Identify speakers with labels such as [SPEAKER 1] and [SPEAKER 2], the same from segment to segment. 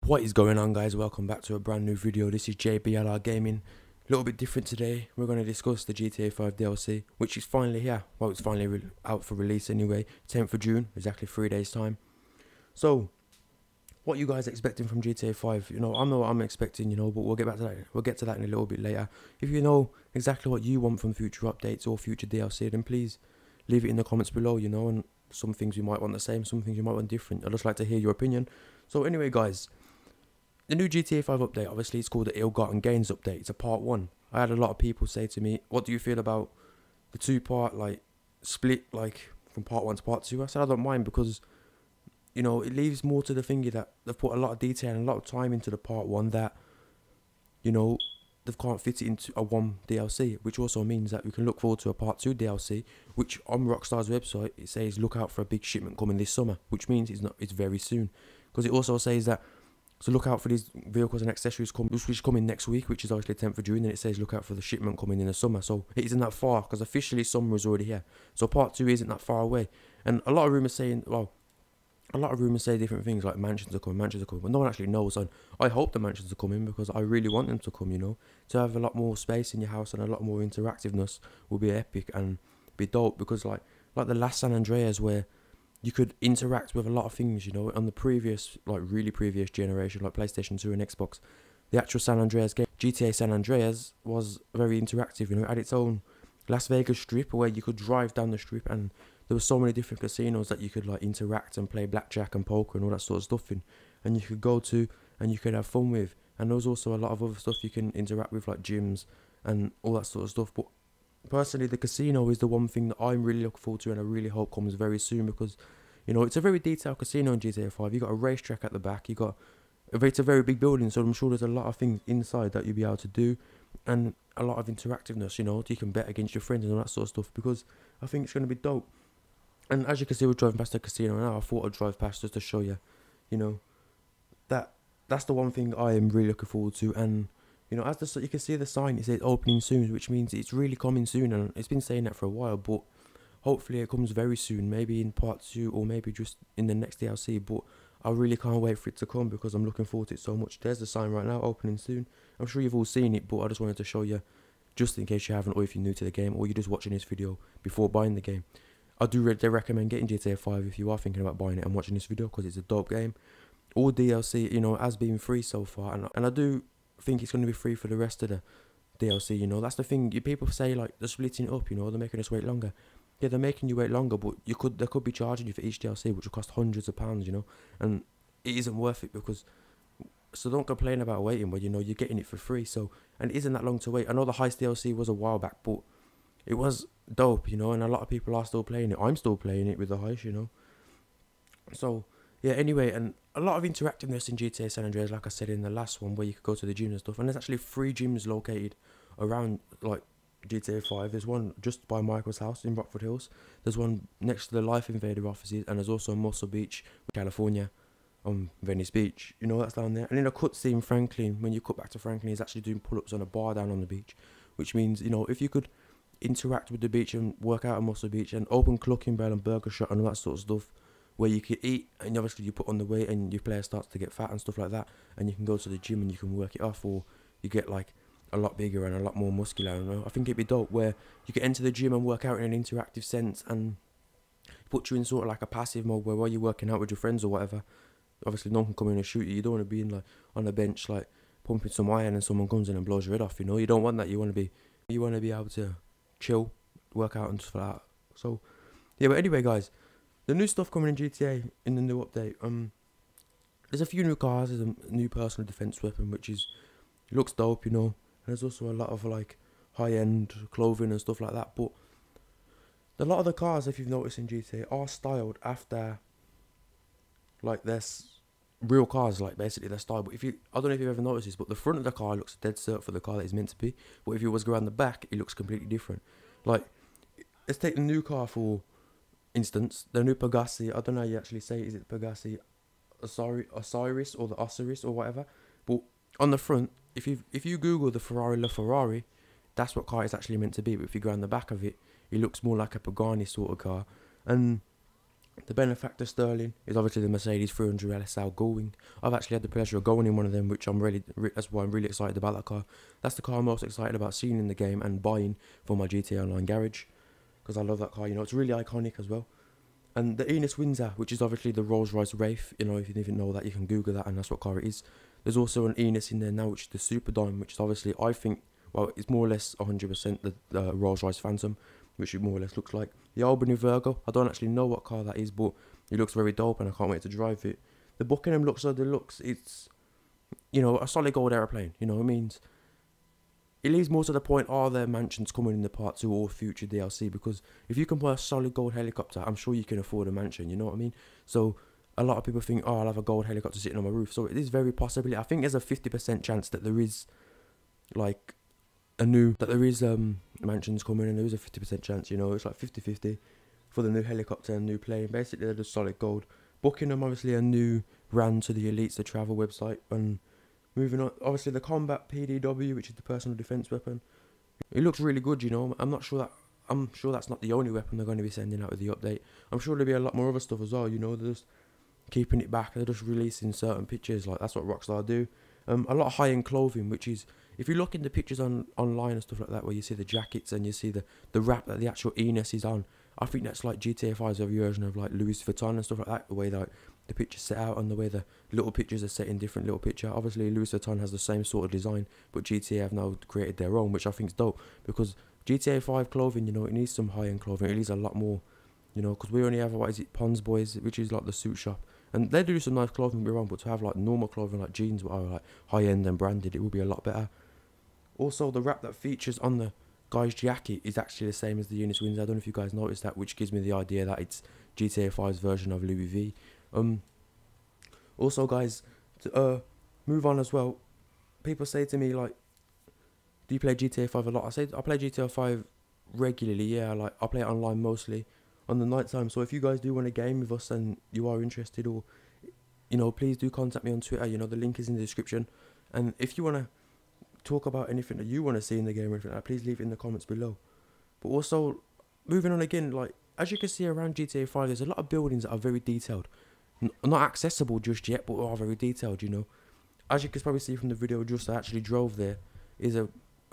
[SPEAKER 1] What is going on, guys? Welcome back to a brand new video. This is JBLR Gaming. A little bit different today. We're going to discuss the GTA 5 DLC, which is finally here. Well, it's finally out for release anyway. 10th of June, exactly 3 days time. So, what you guys expecting from GTA 5? I know what I'm expecting, but we'll get back to that. We'll get to that in a little bit later. If you know exactly what you want from future updates or future DLC, then please leave it in the comments below, and some things you might want the same, some things you might want different. I'd just like to hear your opinion. So anyway, guys, the new GTA 5 update, obviously it's called the Ill-Gotten Gains update. It's a part 1. I had a lot of people say to me, what do you feel about the two-part, split, from part 1 to part 2? I said I don't mind because, it leaves more to the thingy that they've put a lot of detail and a lot of time into the part 1 that, they can't fit it into a 1 DLC, which also means that we can look forward to a part 2 DLC, which on Rockstar's website, it says look out for a big shipment coming this summer, which means it's very soon. Because it also says that, so look out for these vehicles and accessories which is coming next week, which is obviously 10th of June, and it says look out for the shipment coming in the summer. So it isn't that far, because officially summer is already here. So part 2 isn't that far away. And a lot of rumours say different things, like mansions are coming, but no one actually knows. And I hope the mansions are coming because I really want them to come, To have a lot more space in your house and a lot more interactiveness will be epic and be dope, because like the last San Andreas, where you could interact with a lot of things, on the previous, really previous generation, like PlayStation 2 and Xbox. The actual San Andreas game, GTA San Andreas, was very interactive, it had its own Las Vegas strip where you could drive down the strip, and there were so many different casinos that you could interact and play blackjack and poker and all that sort of stuff in, and you could go to and you could have fun with. And there was also a lot of other stuff you can interact with, like gyms and all that sort of stuff. But personally, the casino is the one thing that I'm really looking forward to, and I really hope comes very soon, because it's a very detailed casino in GTA 5. You got a racetrack at the back, it's a very big building, so I'm sure there's a lot of things inside that you'll be able to do, and a lot of interactiveness, you can bet against your friends and all that sort of stuff, because I think it's going to be dope. And as you can see, we're driving past the casino now. I thought I'd drive past just to show you, that's the one thing I am really looking forward to. And as you can see the sign, it says opening soon, which means it's really coming soon, and it's been saying that for a while, but hopefully it comes very soon, maybe in part 2 or maybe just in the next DLC. But I really can't wait for it to come because I'm looking forward to it so much. There's the sign right now, opening soon. I'm sure you've all seen it, but I just wanted to show you, just in case you haven't, or if you're new to the game, or you're just watching this video before buying the game. I do recommend getting GTA 5 if you are thinking about buying it and watching this video, because it's a dope game. All DLC, has been free so far, and I do think it's going to be free for the rest of the DLC. That's the thing. People say they're splitting it up, they're making us wait longer. Yeah, they're making you wait longer, but they could be charging you for each DLC, which will cost hundreds of pounds, and it isn't worth it, because. So don't complain about waiting, but you're getting it for free. So, and it isn't that long to wait. I know the Heist DLC was a while back, but it was dope, and a lot of people are still playing it. I'm still playing it with the Heist, So yeah, anyway, and a lot of interactiveness in GTA San Andreas, like I said in the last one, where you could go to the gyms and stuff. And there's actually 3 gyms located around GTA 5. There's one just by Michael's house in Rockford Hills. There's one next to the Life Invader offices, and there's also Muscle Beach, California, on Venice Beach. That's down there. And in a cutscene, Franklin, when you cut back to Franklin, he's actually doing pull-ups on a bar down on the beach, which means if you could interact with the beach and work out at Muscle Beach, and open Clucking Bell and Burger Shot and all that sort of stuff, where you can eat, and obviously you put on the weight and your player starts to get fat and stuff like that, and you can go to the gym and you can work it off, or you get a lot bigger and a lot more muscular. I think it'd be dope where you can enter the gym and work out in an interactive sense, and put you in sort of a passive mode where while you're working out with your friends or whatever, obviously no one can come in and shoot you. You don't want to be in on a bench pumping some iron and someone comes in and blows your head off. You don't want that. You want to be able to chill, work out and stuff like that. So yeah, but anyway, guys, the new stuff coming in GTA in the new update. There's a few new cars. There's a new personal defense weapon, which looks dope, And there's also a lot of high-end clothing and stuff like that. But a lot of the cars, if you've noticed in GTA, are styled after there's real cars, basically they're styled. But I don't know if you've ever noticed this, but the front of the car looks dead cert for the car that it's meant to be. But if you was around the back, it looks completely different. Let's take the new car for instance, the new Pegassi. I don't know how you actually say it. Is it Pegassi Osiris or the Osiris or whatever? But on the front, if you Google the Ferrari LaFerrari, that's what car it's actually meant to be. But if you go around the back of it, it looks more like a Pagani sort of car. And The Benefactor Sterling is obviously the Mercedes 300 LSL Gullwing. I've actually had the pleasure of going in one of them, which that's why I'm really excited about that car. That's the car I'm most excited about seeing in the game and buying for my GTA Online garage, because I love that car. You know, it's really iconic as well. And the Enos Windsor, which is obviously the Rolls-Royce Wraith. You know, if you didn't know that, you can Google that, and that's what car it is. There's also an Enos in there now, which is the Super Dime, which is obviously, I think, well, it's more or less 100% the Rolls-Royce Phantom, which it more or less looks like. The Albany Virgo, I don't actually know what car that is, but it looks very dope and I can't wait to drive it. The Buckingham Luxor Deluxe, it's, you know, a solid gold aeroplane, you know what it means? It leaves more to the point, are there mansions coming in the part 2 or future DLC? Because if you can buy a solid gold helicopter, I'm sure you can afford a mansion, you know what I mean? So a lot of people think, oh, I'll have a gold helicopter sitting on my roof. So it is very possibly, I think there's a 50% chance that there is, like, mansions coming, and there is a 50% chance, you know, it's like 50-50 for the new helicopter and new plane. Basically, they're just solid gold. Buckingham, obviously a new brand to the Elites, the travel website. And moving on, obviously the Combat PDW, which is the personal defense weapon. It looks really good, you know. I'm sure that's not the only weapon they're going to be sending out with the update. I'm sure there'll be a lot more other stuff as well, you know. They're just keeping it back, they're just releasing certain pictures, like that's what Rockstar do. A lot of high-end clothing, which is, if you look in the pictures online and stuff like that, where you see the jackets and you see the wrap that the actual Enos is on, I think that's like GTA 5's version of like Louis Vuitton and stuff like that, the way that the pictures set out and the way the little pictures are set in different little picture. Obviously Louis Vuitton has the same sort of design, but GTA have now created their own, which I think is dope, because GTA 5 clothing, you know, it needs some high-end clothing, it needs a lot more, you know, because we only have, what is it, Pons Boys, which is like the suit shop. And they do some nice clothing, but to have like normal clothing like jeans, that are like high-end and branded, it will be a lot better. Also, the wrap that features on the guy's jacket is actually the same as the Enos Windsor. I don't know if you guys noticed that, which gives me the idea that it's GTA 5's version of Louis V. Also, guys, to move on as well, people say to me, like, do you play GTA 5 a lot? I say I play GTA 5 regularly, yeah, like, I play it online mostly on the night time. So if you guys do want a game with us and you are interested, or, you know, please do contact me on Twitter, you know, the link is in the description. And if you want to talk about anything that you want to see in the game or anything like that, please leave it in the comments below. But also, moving on again, like, as you can see around GTA 5, there's a lot of buildings that are very detailed. Not accessible just yet, but are very detailed, you know. As you can probably see from the video, just I actually drove there, is a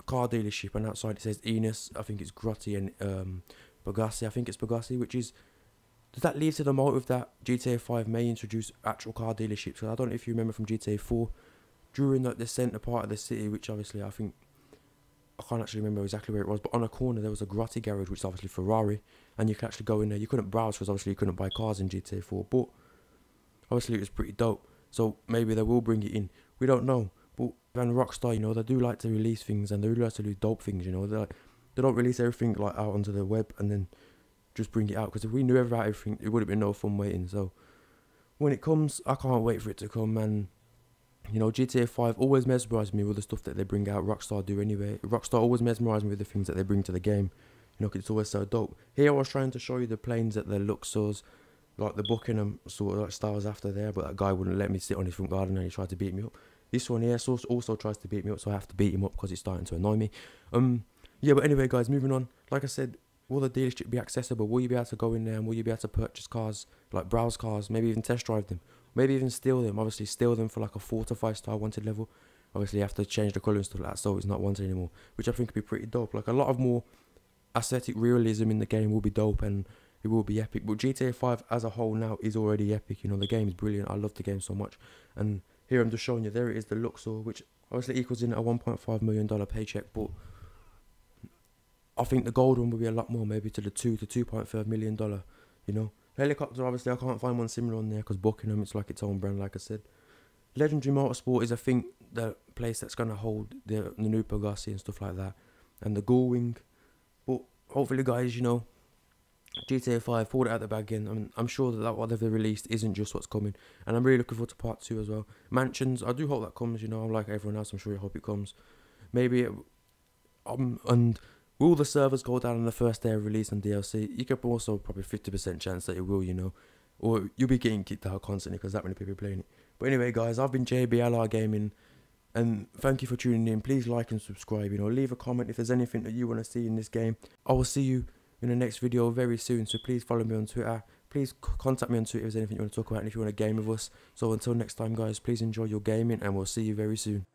[SPEAKER 1] car dealership, and outside it says Enos, I think it's Grotti, and Bugatti, I think it's Bugatti, which is, does that lead to the motive that GTA 5 may introduce actual car dealerships? Because I don't know if you remember from GTA 4, during like the centre part of the city, which obviously I think, I can't actually remember exactly where it was, but on a corner there was a Grotti garage, which is obviously Ferrari, and you can actually go in there. You couldn't browse because obviously you couldn't buy cars in GTA 4, but obviously it was pretty dope. So maybe they will bring it in. We don't know. But and Rockstar, you know, they do like to release things, and they do like to do dope things, you know. They don't release everything like out onto the web and then just bring it out, because if we knew about everything, it would have been no fun waiting. So when it comes, I can't wait for it to come. And you know, GTA 5 always mesmerised me with the stuff that they bring out. Rockstar do anyway. Rockstar always mesmerised me with the things that they bring to the game. You know, 'cause it's always so dope. Here I was trying to show you the planes at the Luxors, like the Buckingham sort of like styles after there, but that guy wouldn't let me sit on his front garden and he tried to beat me up. This one here also tries to beat me up, so I have to beat him up because it's starting to annoy me. Yeah, but anyway, guys, moving on. Like I said, will the dealership be accessible? Will you be able to go in there and will you be able to purchase cars, like browse cars, maybe even test drive them, maybe even steal them? Obviously, steal them for like a 4 to 5 star wanted level. Obviously, you have to change the colour and stuff like that, so it's not wanted anymore, which I think would be pretty dope. Like, a lot of more aesthetic realism in the game will be dope and it will be epic. But GTA 5 as a whole now is already epic. You know, the game is brilliant. I love the game so much. And here I'm just showing you, there it is, the Luxor, which obviously equals in a $1.5 million paycheck, but I think the gold one will be a lot more, maybe to the $2 to $2.5 million, you know. Helicopter, obviously, I can't find one similar on there because Buckingham, it's like its own brand, like I said. Legendary Motorsport is, I think, the place that's going to hold the new Pegasi and stuff like that. And the Gullwing. But hopefully, guys, you know, GTA 5 pulled it out the bag again. I mean, I'm sure that what they've released isn't just what's coming. And I'm really looking forward to part 2 as well. Mansions, I do hope that comes, you know. I'm like everyone else, I'm sure I hope it comes. Maybe and will the servers go down on the first day of release on DLC? You could also probably 50% chance that it will, you know. Or you'll be getting kicked out constantly because that many people are playing it. But anyway, guys, I've been JBLR Gaming. And thank you for tuning in. Please like and subscribe, you know. Leave a comment if there's anything that you want to see in this game. I will see you in the next video very soon. So please follow me on Twitter. please contact me on Twitter if there's anything you want to talk about and if you want to game with us. So until next time, guys, please enjoy your gaming and we'll see you very soon.